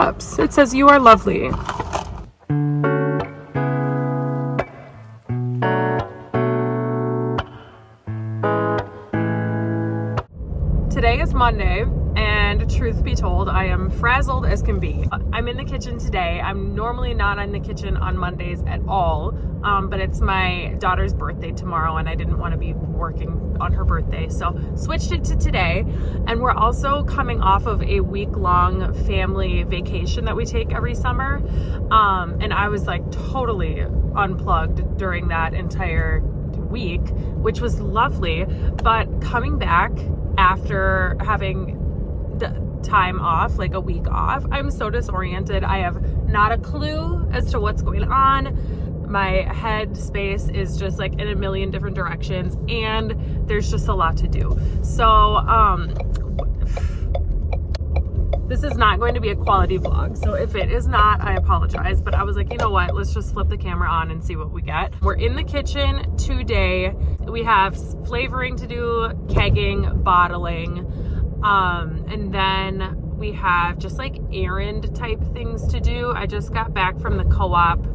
cups. It says you are lovely. Today is Monday, and truth be told, I am frazzled as can be. I'm in the kitchen today. I'm normally not in the kitchen on Mondays at all, but it's my daughter's birthday tomorrow, and I didn't want to be working on her birthday, so switched it to today. And we're also coming off of a week-long family vacation that we take every summer, and I was like totally unplugged during that entire week, which was lovely. But coming back after having the time off, like a week off, I'm so disoriented. I have not a clue as to what's going on. My head space is just like in a million different directions, and there's just a lot to do. So this is not going to be a quality vlog, so if it is not, I apologize. But I was like, you know what, let's just flip the camera on and see what we get. We're in the kitchen today. We have flavoring to do, kegging, bottling, and then we have just like errand type things to do. I just got back from the co-op,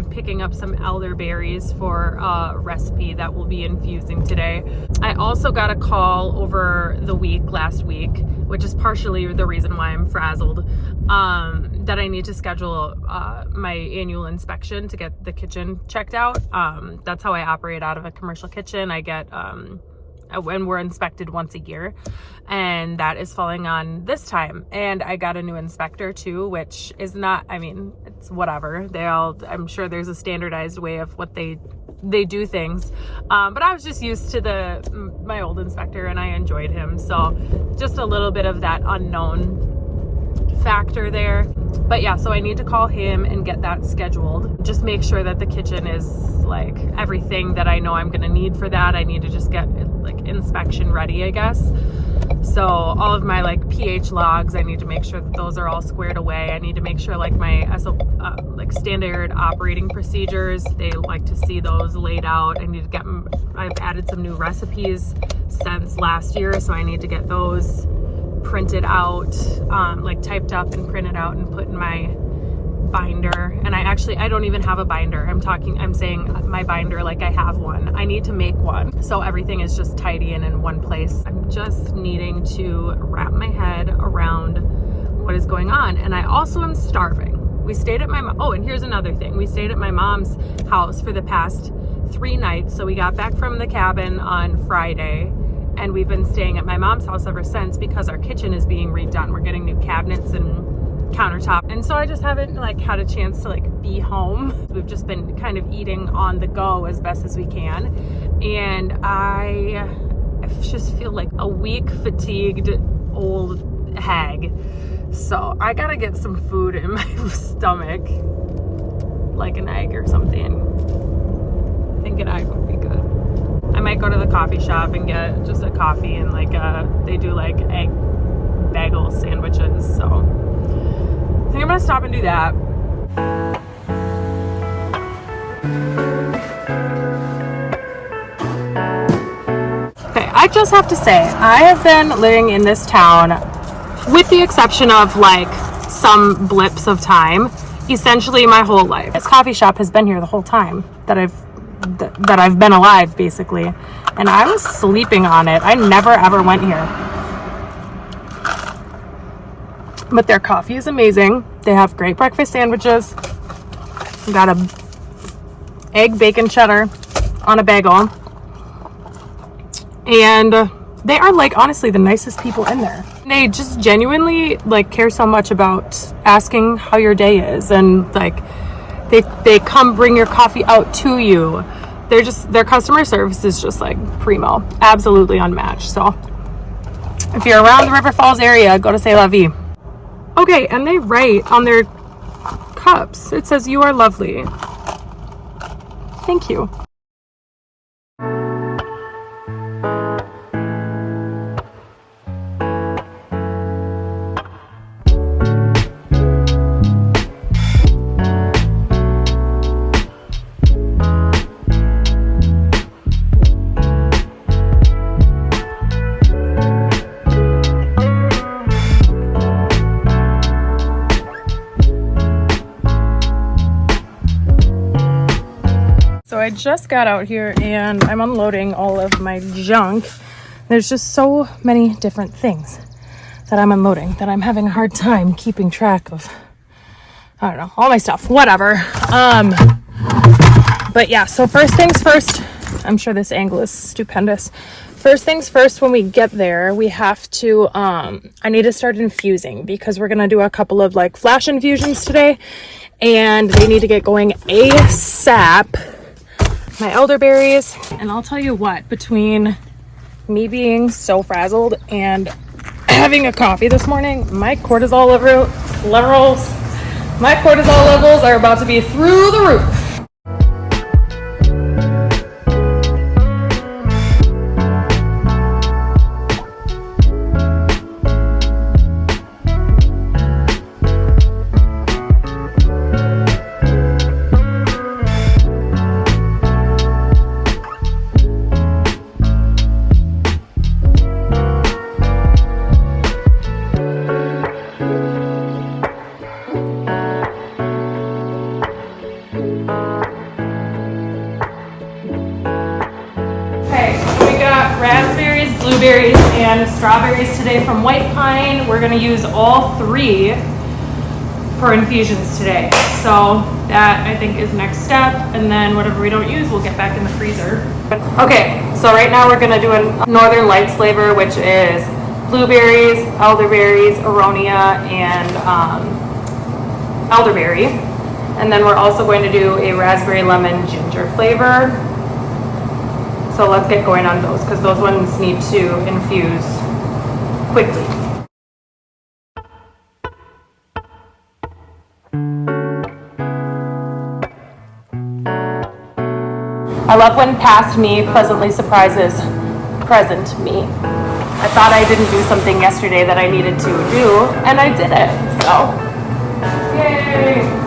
picking up some elderberries for a recipe that we'll be infusing today. I also got a call over the last week, which is partially the reason why I'm frazzled, that I need to schedule my annual inspection to get the kitchen checked out. That's how I operate out of a commercial kitchen. I get when we're inspected once a year, and that is falling on this time. And I got a new inspector too, which is not, I mean, it's whatever. I'm sure there's a standardized way of what they do things, but I was just used to my old inspector, and I enjoyed him. So just a little bit of that unknown factor there. But yeah, so I need to call him and get that scheduled. Just make sure that the kitchen is like everything that I know I'm gonna need for that. I need to just get like inspection ready, I guess. So all of my like pH logs, I need to make sure that those are all squared away. I need to make sure like my like standard operating procedures, they like to see those laid out. I need to get, I've added some new recipes since last year, so I need to get those printed out, like typed up and printed out and put in my binder. And I don't even have a binder. I'm saying my binder like I have one. I need to make one, so everything is just tidy and in one place. I'm just needing to wrap my head around what is going on. And I also am starving. We stayed at and here's another thing. We stayed at my mom's house for the past 3 nights. So we got back from the cabin on Friday, and we've been staying at my mom's house ever since because our kitchen is being redone. We're getting new cabinets and countertop, and so I just haven't like had a chance to like be home. We've just been kind of eating on the go as best as we can, and I just feel like a weak, fatigued old hag. So I gotta get some food in my stomach, like an egg or something. I think an egg would be good. I might go to the coffee shop and get just a coffee and like they do like egg bagel sandwiches. So I think I'm gonna stop and do that. Okay, I just have to say, I have been living in this town, with the exception of like some blips of time, essentially my whole life. This coffee shop has been here the whole time that I've been alive, basically, and I was sleeping on it. I never ever went here, but their coffee is amazing. They have great breakfast sandwiches. We got a egg bacon cheddar on a bagel, and they are like honestly the nicest people in there. They just genuinely like care so much about asking how your day is, and like they come bring your coffee out to you. Their customer service is just like primo, absolutely unmatched. So if you're around the River Falls area, go to C'est La Vie. Okay, and they write on their cups, it says you are lovely. Thank you. So I just got out here and I'm unloading all of my junk. There's just so many different things that I'm unloading that I'm having a hard time keeping track of. I don't know, all my stuff, whatever. But yeah, so first things first, I'm sure this angle is stupendous. First things first, when we get there, we have to, I need to start infusing because we're going to do a couple of like flash infusions today and they need to get going ASAP. My elderberries, and I'll tell you what, between me being so frazzled and having a coffee this morning, my cortisol levels are about to be through the roof. Raspberries, blueberries, and strawberries today from White Pine. We're going to use all three for infusions today. So that I think is next step, and then whatever we don't use we'll get back in the freezer. Okay, so right now we're going to do a Northern Lights flavor, which is blueberries, elderberries, aronia, and elderberry. And then we're also going to do a raspberry lemon ginger flavor. So let's get going on those because those ones need to infuse quickly. I love when past me pleasantly surprises present me. I thought I didn't do something yesterday that I needed to do, and I did it, so yay!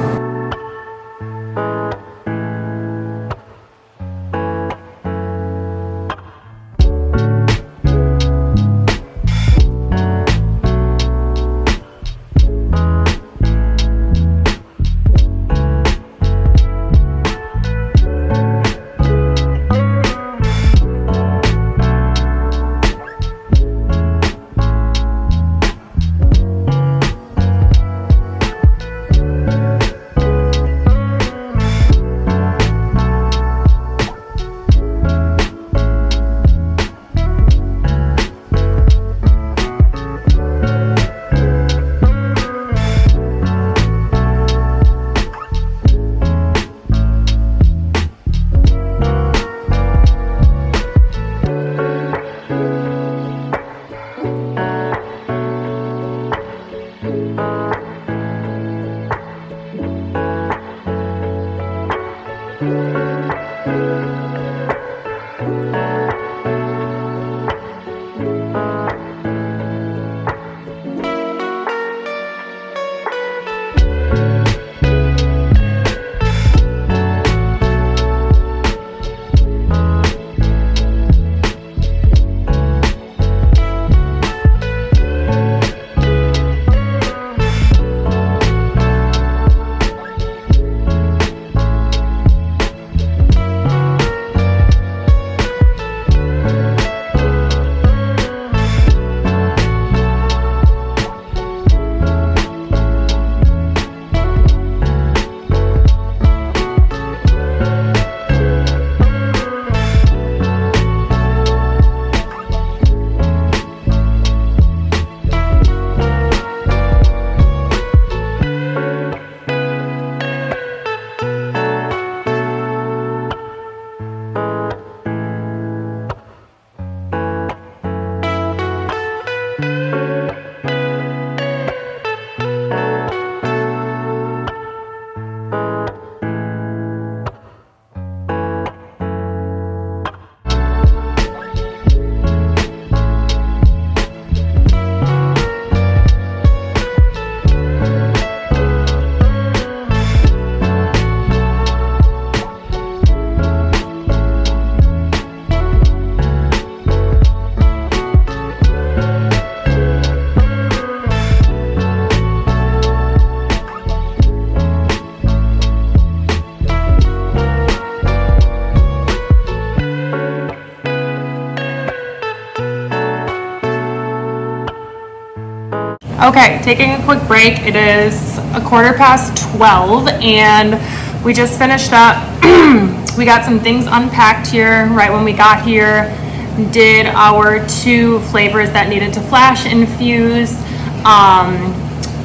Okay, taking a quick break. It is 12:15 and we just finished up. We got some things unpacked here right when we got here. Did our 2 flavors that needed to flash infuse,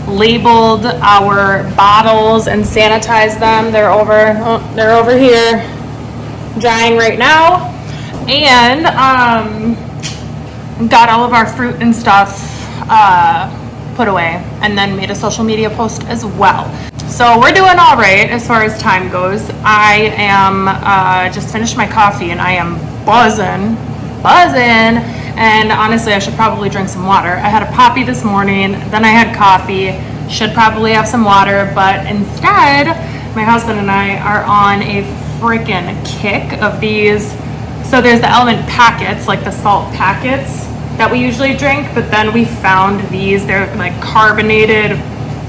labeled our bottles and sanitized them. They're over here drying right now. And got all of our fruit and stuff put away, and then made a social media post as well. So we're doing all right as far as time goes. I am just finished my coffee and I am buzzing. And honestly, I should probably drink some water. I had a poppy this morning, then I had coffee. Should probably have some water, but instead, my husband and I are on a freaking kick of these. So there's the Element packets, like the salt packets that we usually drink, but then we found these. They're like carbonated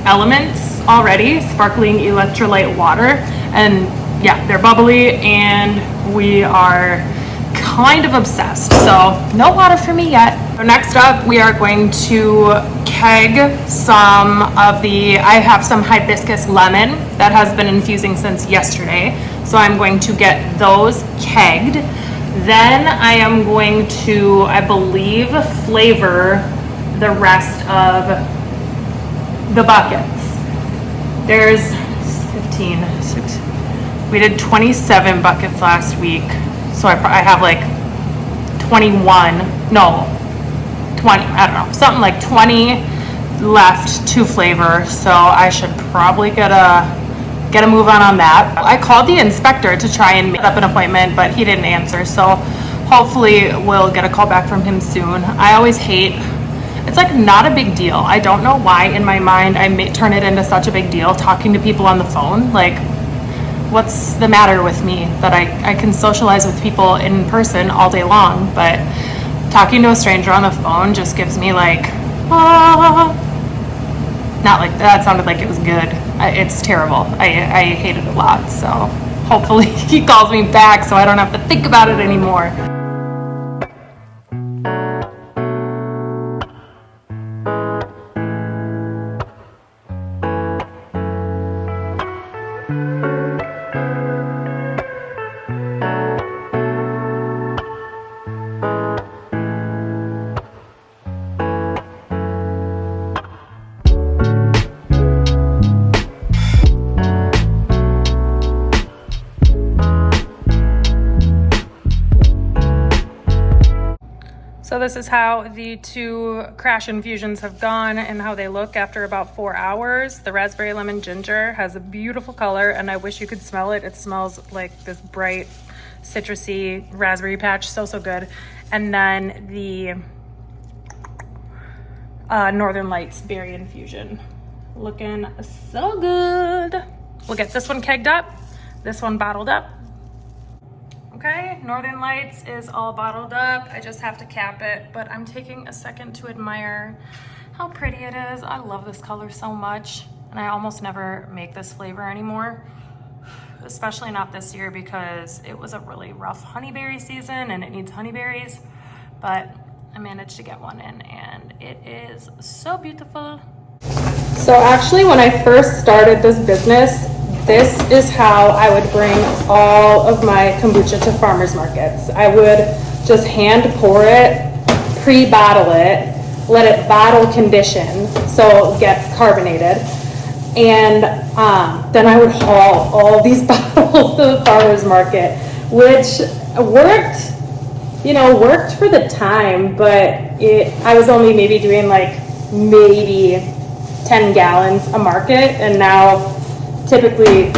Elements already, sparkling electrolyte water. And yeah, they're bubbly and we are kind of obsessed. So no water for me yet. So next up, we are going to keg some of I have some hibiscus lemon that has been infusing since yesterday. So I'm going to get those kegged. Then I am going to, I believe, flavor the rest of the buckets. There's 15, 6, we did 27 buckets last week. So I have like 21, no, 20, I don't know, something like 20 left to flavor. So I should probably get a move on that. I called the inspector to try and make up an appointment, but he didn't answer. So hopefully we'll get a call back from him soon. I always hate, it's like not a big deal. I don't know why in my mind I turn it into such a big deal talking to people on the phone. Like, what's the matter with me that I can socialize with people in person all day long, but talking to a stranger on the phone just gives me like, not like that sounded like it was good. It's terrible. I hate it a lot. So hopefully he calls me back so I don't have to think about it anymore. So this is how the 2 crash infusions have gone and how they look after about 4 hours. The raspberry lemon ginger has a beautiful color and I wish you could smell it. It smells like this bright citrusy raspberry patch, so good. And then the Northern Lights berry infusion, looking so good. We'll get this one kegged up, this one bottled up. Okay, Northern Lights is all bottled up. I just have to cap it, but I'm taking a second to admire how pretty it is. I love this color so much, and I almost never make this flavor anymore, especially not this year because it was a really rough honeyberry season and it needs honeyberries, but I managed to get one in and it is so beautiful. So actually when I first started this business, this is how I would bring all of my kombucha to farmers markets. I would just hand pour it, pre-bottle it, let it bottle condition so it gets carbonated, and then I would haul all these bottles to the farmers market, which worked for the time, but I was only maybe doing maybe 10 gallons a market, and now typically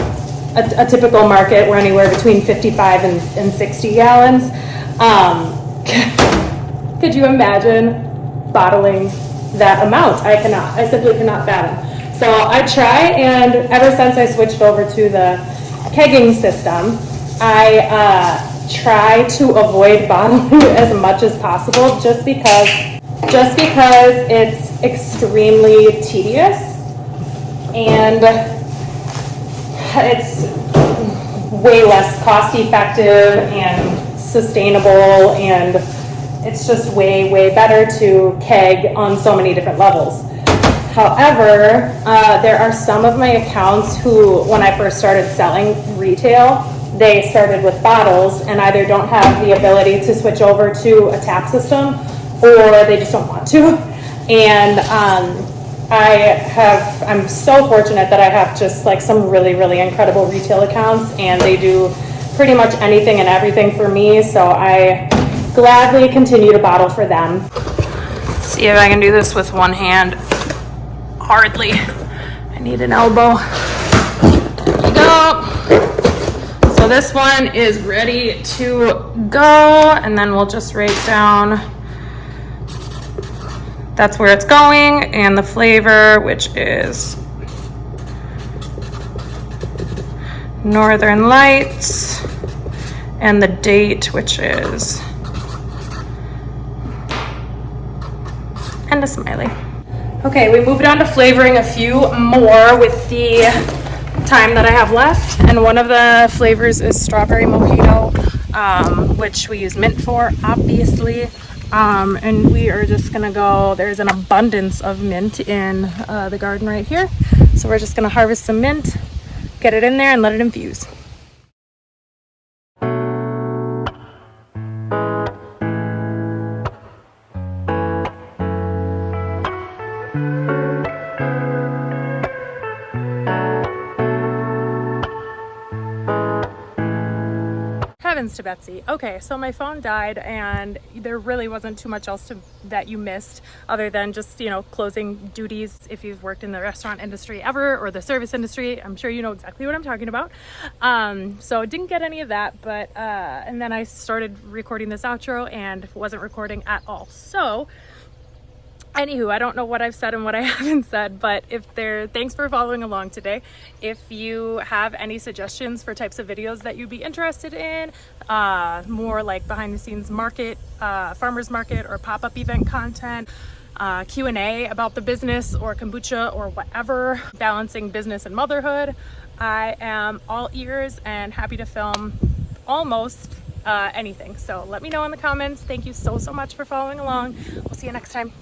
a typical market we're anywhere between 55 and 60 gallons. Could you imagine bottling that amount? I simply cannot fathom. So I try, and ever since I switched over to the kegging system, I try to avoid bottling as much as possible just because it's extremely tedious and it's way less cost effective and sustainable, and it's just way better to keg on so many different levels. However, there are some of my accounts who, when I first started selling retail, they started with bottles and either don't have the ability to switch over to a tap system or they just don't want to. And I'm so fortunate that I have just like some really, really incredible retail accounts, and they do pretty much anything and everything for me. So I gladly continue to bottle for them. Let's see if I can do this with one hand. Hardly. I need an elbow. There we go. So this one is ready to go, and then we'll just write down that's where it's going and the flavor, which is Northern Lights, and the date, which is, and a smiley. Okay, we moved on to flavoring a few more with the time that I have left, and one of the flavors is strawberry mojito, which we use mint for, obviously. And we are just gonna go, there's an abundance of mint in the garden right here, so we're just gonna harvest some mint, get it in there, and let it infuse. Heavens to Betsy. Okay, so my phone died and there really wasn't too much else that you missed other than just, you know, closing duties. If you've worked in the restaurant industry ever or the service industry, I'm sure you know exactly what I'm talking about. So didn't get any of that, but and then I started recording this outro and wasn't recording at all. So anywho, I don't know what I've said and what I haven't said, but thanks for following along today. If you have any suggestions for types of videos that you'd be interested in, more like behind the scenes market, farmers market or pop-up event content, Q&A about the business or kombucha or whatever, balancing business and motherhood, I am all ears and happy to film almost anything. So let me know in the comments. Thank you so much for following along. We'll see you next time.